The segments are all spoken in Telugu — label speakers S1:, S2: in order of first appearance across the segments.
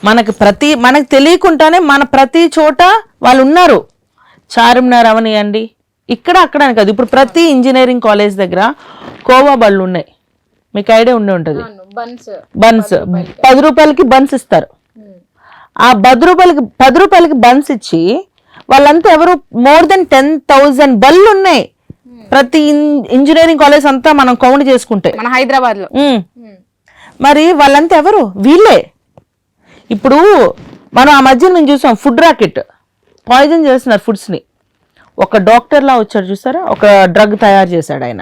S1: మనకు తెలియకుండానే మన ప్రతి చోట వాళ్ళు ఉన్నారు. చార్మినార్ అవనియండి, ఇక్కడ అక్కడ అని కాదు, ఇప్పుడు ప్రతి ఇంజనీరింగ్ కాలేజ్ దగ్గర కోవా బళ్ళు ఉన్నాయి. మీకు ఐడియా ఉండే ఉంటుంది. బన్స్ 10 రూపాయలకి బన్స్ ఇస్తారు. ఆ 10 రూపాయలకి బన్స్ ఇచ్చి వాళ్ళంతా ఎవరు మోర్ దెన్ 10,000 బళ్ళు ఉన్నాయి ప్రతి ఇంజనీరింగ్ కాలేజ్ అంతా మనం కౌంట్ చేసుకుంటే
S2: మన హైదరాబాద్ లో.
S1: మరి వాళ్ళంతా ఎవరు? వీళ్ళే. ఇప్పుడు మనం ఆ మధ్య మేము చూసాం ఫుడ్ రాకెట్ పాయిజన్ చేస్తున్నారు ఫుడ్స్ ని. ఒక డాక్టర్ లా వచ్చాడు చూసారా, ఒక డ్రగ్ తయారు చేశాడు ఆయన.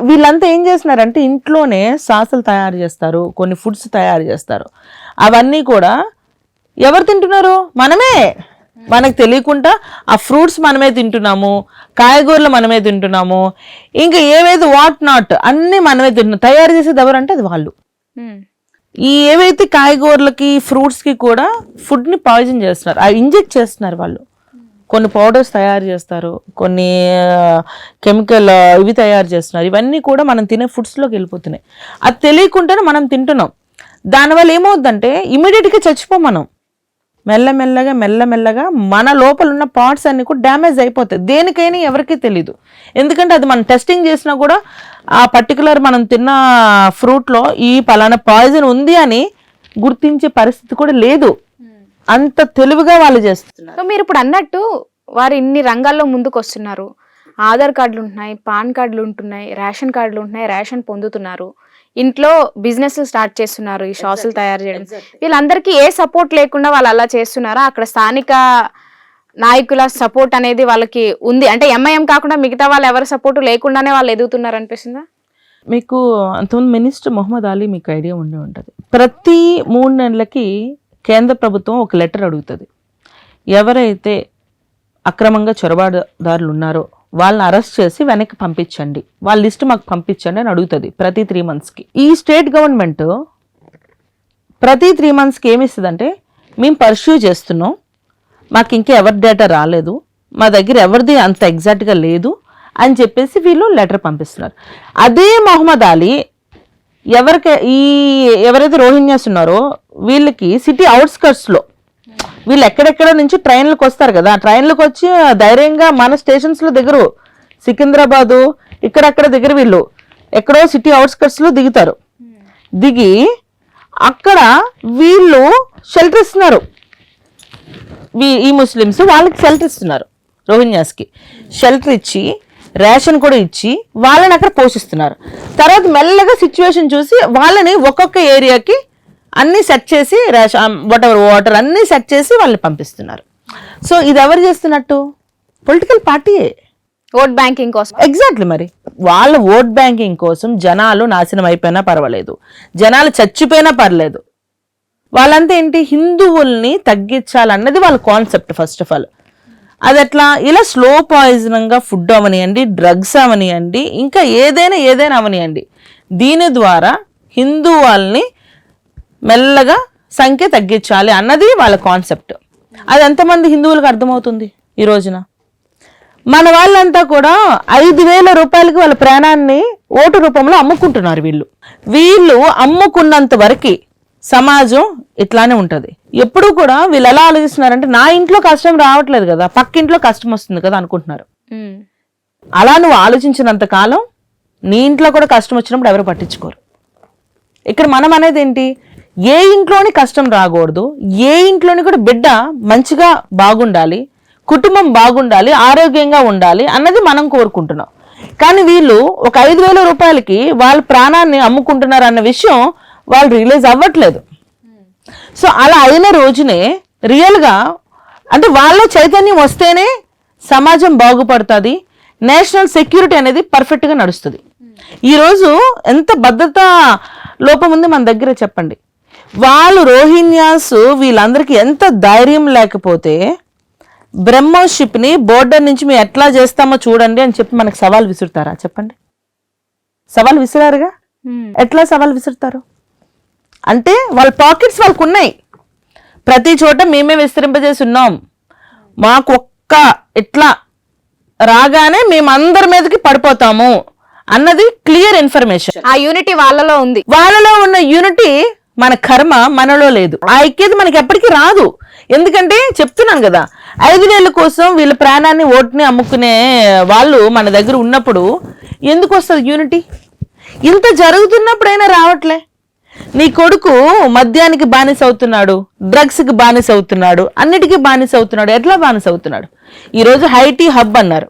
S1: వీళ్ళంతా ఏం చేస్తున్నారంటే ఇంట్లోనే సాసులు తయారు చేస్తారు, కొన్ని ఫుడ్స్ తయారు చేస్తారు. అవన్నీ కూడా ఎవరు తింటున్నారు? మనమే. మనకు తెలియకుండా ఆ ఫ్రూట్స్ మనమే తింటున్నాము, కాయగూరలు మనమే తింటున్నాము, ఇంకా ఏవైతే వాట్ నాట్ అన్ని మనమే తింటున్నాం. తయారు చేసేది ఎవరంటే అది వాళ్ళు. ఈ ఏవైతే కాయగూరలకి ఫ్రూట్స్ కి కూడా ఫుడ్ ని పాయిజన్ చేస్తున్నారు, అవి ఇంజెక్ట్ చేస్తున్నారు వాళ్ళు. కొన్ని పౌడర్స్ తయారు చేస్తారు, కొన్ని కెమికల్ ఇవి తయారు చేస్తున్నారు. ఇవన్నీ కూడా మనం తినే ఫుడ్స్లోకి వెళ్ళిపోతున్నాయి. అది తెలియకుండానే మనం తింటున్నాం. దానివల్ల ఏమవుద్దంటే ఇమీడియట్గా చచ్చిపోం మనం. మెల్లమెల్లగా మన లోపల ఉన్న పార్ట్స్ అన్ని కూడా డ్యామేజ్ అయిపోతాయి. దేనికైనా ఎవరికీ తెలీదు. ఎందుకంటే అది మనం టెస్టింగ్ చేసినా కూడా ఆ పర్టికులర్ మనం తిన్న ఫ్రూట్లో ఈ పలానా పాయిజన్ ఉంది అని గుర్తించే పరిస్థితి కూడా లేదు. అంత తెలివిగా వాళ్ళు చేస్తున్నారు.
S2: సో మీరు ఇప్పుడు అన్నట్టు వారు ఇన్ని రంగాల్లో ముందుకు వస్తున్నారు. ఆధార్ కార్డులు ఉంటున్నాయి, పాన్ కార్డులు ఉంటున్నాయి, రేషన్ కార్డులు ఉంటున్నాయి, రేషన్ పొందుతున్నారు, ఇంట్లో బిజినెస్ స్టార్ట్ చేస్తున్నారు, ఈ సాసులు తయారు చేయడం. వీళ్ళందరికీ ఏ సపోర్ట్ లేకుండా వాళ్ళు అలా చేస్తున్నారా? అక్కడ స్థానిక నాయకుల సపోర్ట్ అనేది వాళ్ళకి ఉంది అంటే ఎంఐఎం కాకుండా మిగతా వాళ్ళు ఎవరి సపోర్ట్ లేకుండానే వాళ్ళు ఎదుగుతున్నారు అనిపిస్తుందా
S1: మీకు? అంతకుముందు మినిస్టర్ మొహమ్మద్ అలీ మీకు ఐడియా ఉండే ఉంటుంది. ప్రతి 3 నెలలకి కేంద్ర ప్రభుత్వం ఒక లెటర్ అడుగుతుంది. ఎవరైతే అక్రమంగా చొరబాటుదారులు ఉన్నారో వాళ్ళని అరెస్ట్ చేసి వెనక్కి పంపించండి, వాళ్ళ లిస్ట్ మాకు పంపించండి అని అడుగుతుంది ప్రతి 3 మంత్స్కి. ఈ స్టేట్ గవర్నమెంట్ ప్రతి 3 మంత్స్కి ఏమిస్తుందంటే మేము పర్స్యూ చేస్తున్నాం, మాకు ఇంకా ఎవరి డేటా రాలేదు, మా దగ్గర ఎవరిది అంత ఎగ్జాక్ట్గా లేదు అని చెప్పేసి వీళ్ళు లెటర్ పంపిస్తున్నారు. అదే మొహమ్మద్ అలీ ఎవరైతే రోహింగ్యాస్ ఉన్నారో వీళ్ళకి సిటీ అవుట్స్కర్ట్స్లో వీళ్ళు ఎక్కడెక్కడ నుంచి ట్రైన్లకు వస్తారు కదా, ట్రైన్లకు వచ్చి ధైర్యంగా మన స్టేషన్స్లో దిగరు. సికింద్రాబాదు ఇక్కడక్కడ దగ్గర వీళ్ళు ఎక్కడో సిటీ అవుట్స్కర్ట్స్లో దిగుతారు. దిగి అక్కడ వీళ్ళు షెల్టర్ ఇస్తున్నారు. ఈ ముస్లిమ్స్ వాళ్ళకి షెల్టర్ ఇస్తున్నారు, రోహింగ్యాస్కి షెల్టర్ ఇచ్చి రేషన్ కూడా ఇచ్చి వాళ్ళని అక్కడ పోషిస్తున్నారు. తర్వాత మెల్లగా సిచ్యువేషన్ చూసి వాళ్ళని ఒక్కొక్క ఏరియాకి అన్నీ సెట్ చేసి రేషన్ వాటర్ అన్నీ సెట్ చేసి వాళ్ళని పంపిస్తున్నారు. సో ఇది ఎవరు చేస్తున్నట్టు? పొలిటికల్ పార్టీయే,
S2: ఓట్ బ్యాంకింగ్ కోసం.
S1: ఎగ్జాక్ట్లీ. మరి వాళ్ళ ఓట్ బ్యాంకింగ్ కోసం జనాలు నాశనం అయిపోయినా పర్వాలేదు, జనాలు చచ్చిపోయినా పర్లేదు, వాళ్ళంతా ఏంటి హిందువుల్ని తగ్గించాలన్నది వాళ్ళ కాన్సెప్ట్. ఫస్ట్ ఆఫ్ ఆల్ అది ఎట్లా? ఇలా స్లో పాయిజనింగ్గా ఫుడ్ అవనియండి, డ్రగ్స్ అవనియండి, ఇంకా ఏదైనా అవనియండి, దీని ద్వారా హిందూ వాళ్ళని మెల్లగా సంఖ్య తగ్గించాలి అన్నది వాళ్ళ కాన్సెప్ట్. అది ఎంతమంది హిందువులకు అర్థమవుతుంది ఈ రోజున? మన వాళ్ళంతా కూడా 5,000 రూపాయలకి వాళ్ళ ప్రాణాన్ని ఓటు రూపంలో అమ్ముకుంటున్నారు. వీళ్ళు అమ్ముకున్నంత వరకు సమాజం ఇట్లానే ఉంటుంది. ఎప్పుడు కూడా వీళ్ళు ఎలా ఆలోచిస్తున్నారంటే నా ఇంట్లో కష్టం రావట్లేదు కదా, పక్కింట్లో కష్టం వస్తుంది కదా అనుకుంటున్నారు. అలా నువ్వు ఆలోచించినంత కాలం నీ ఇంట్లో కూడా కష్టం వచ్చినప్పుడు ఎవరు పట్టించుకోరు. ఇక్కడ మనం అనేది ఏంటి? ఏ ఇంట్లోని కష్టం రాకూడదు, ఏ ఇంట్లోని కూడా బిడ్డ మంచిగా బాగుండాలి, కుటుంబం బాగుండాలి, ఆరోగ్యంగా ఉండాలి అన్నది మనం కోరుకుంటున్నాం. కానీ వీళ్ళు ఒక 5,000 రూపాయలకి వాళ్ళ ప్రాణాన్ని అమ్ముకుంటున్నారు అన్న విషయం వాళ్ళు రియలైజ్ అవ్వట్లేదు. సో అలా అయిన రోజునే రియల్గా అంటే వాళ్ళ చైతన్యం వస్తేనే సమాజం బాగుపడుతుంది, నేషనల్ సెక్యూరిటీ అనేది పర్ఫెక్ట్గా నడుస్తుంది. ఈరోజు ఎంత భద్రతా లోపం ఉంది మన దగ్గర చెప్పండి. వాళ్ళు రోహింగ్యాస్ వీళ్ళందరికీ ఎంత ధైర్యం లేకపోతే బ్రహ్మోషిప్ని బోర్డర్ నుంచి మేము ఎట్లా చేస్తామో చూడండి అని చెప్పి మనకు సవాల్ విసురుతారా చెప్పండి? సవాల్ విసిరారుగా. ఎట్లా సవాల్ విసురుతారు? అంటే వాళ్ళ పాకెట్స్ వాళ్ళకు ఉన్నాయి, ప్రతి చోట మేమే విస్తరింపజేసి ఉన్నాం, మాకు ఒక్క ఇట్లా రాగానే మేము అందరి మీదకి పడిపోతాము అన్నది క్లియర్ ఇన్ఫర్మేషన్.
S2: ఆ యూనిటీ వాళ్ళలో ఉంది.
S1: వాళ్ళలో ఉన్న యూనిటీ మన కర్మ మనలో లేదు. ఆ ఐక్యత మనకి ఎప్పటికీ రాదు. ఎందుకంటే చెప్తున్నాను కదా, 5 వేల కోసం వీళ్ళ ప్రాణాన్ని ఓటుని అమ్ముకునే వాళ్ళు మన దగ్గర ఉన్నప్పుడు ఎందుకు వస్తుంది యూనిటీ? ఇంత జరుగుతున్నప్పుడైనా రావట్లే. నీ కొడుకు మద్యానికి బానిస అవుతున్నాడు, డ్రగ్స్కి బానిస అవుతున్నాడు, అన్నిటికీ బానిస అవుతున్నాడు. ఎట్లా బానిస అవుతున్నాడు? ఈరోజు ఐటీ హబ్ అన్నారు.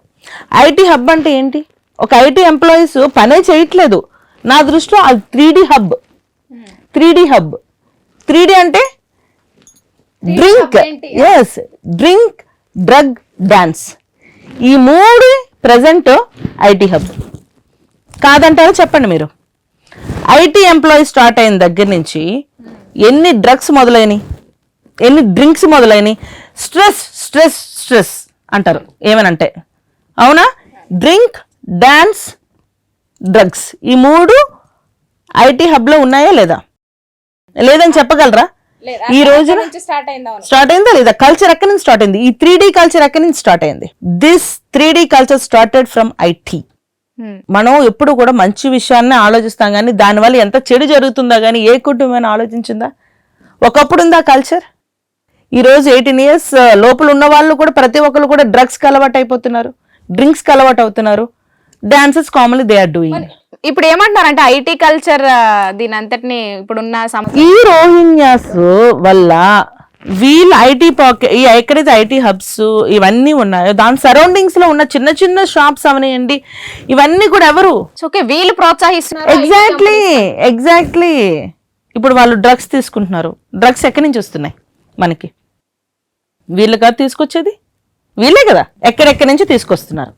S1: ఐటీ హబ్ అంటే ఏంటి? ఒక ఐటీ ఎంప్లాయీస్ పనే చేయట్లేదు. నా దృష్టిలో అది 3D hub. 3D hub. 3D అంటే డ్రింక్, ఎస్, డ్రింక్, డ్రగ్, డాన్స్. ఈ 3 ప్రజెంట్ ఐటీ హబ్. కాదంటారో చెప్పండి మీరు. ఐటీ ఎంప్లాయీ స్టార్ట్ అయిన దగ్గర నుంచి ఎన్ని డ్రగ్స్ మొదలైనవి, ఎన్ని డ్రింక్స్ మొదలైనవి. స్ట్రెస్ స్ట్రెస్ స్ట్రెస్ అంటారు ఏమనంటే, అవునా? డ్రింక్, డాన్స్, డ్రగ్స్, ఈ 3 ఐటీ హబ్లో ఉన్నాయా లేదా? లేదని చెప్పగలరా? ఈ రోజున స్టార్ట్ అయిందా లేదా? కల్చర్ ఎక్కడి నుంచి స్టార్ట్ అయింది? ఈ 3D కల్చర్ ఎక్కడి నుంచి స్టార్ట్ అయింది? This 3D culture started from IT. మనం ఎప్పుడు కూడా మంచి విషయాన్ని ఆలోచిస్తాం, కానీ దానివల్ల ఎంత చెడు జరుగుతుందా కానీ ఏ కుటుంబం ఆలోచించిందా? ఒకప్పుడు ఉందా కల్చర్? ఈరోజు 18 years లోపల ఉన్న వాళ్ళు కూడా ప్రతి ఒక్కరు కూడా డ్రగ్స్కి అలవాటు అయిపోతున్నారు, డ్రింక్స్కి అలవాటు అవుతున్నారు. Dances commonly they are doing.
S2: ఇప్పుడు ఏమంటారంటే ఐటీ కల్చర్ దీని అంతటిని ఇప్పుడున్న
S1: ఈ రోహింగ్యాస్ వల్ల వీళ్ళు ఐటీ పాకెట్, ఈ ఎక్కడైతే ఐటీ హబ్స్ ఇవన్నీ ఉన్నాయో దాని సరౌండింగ్స్ లో ఉన్న చిన్న చిన్న షాప్స్ అవనియండి, ఇవన్నీ కూడా ఎవరు?
S2: ఓకే, వీళ్ళు ప్రోత్సహిస్తున్నారు.
S1: ఎగ్జాక్ట్లీ. ఇప్పుడు వాళ్ళు డ్రగ్స్ తీసుకుంటున్నారు. డ్రగ్స్ ఎక్కడి నుంచి వస్తున్నాయి మనకి? వీళ్ళు కాదు తీసుకొచ్చేది, వీళ్ళే కదా ఎక్కడెక్కడి నుంచి తీసుకొస్తున్నారు.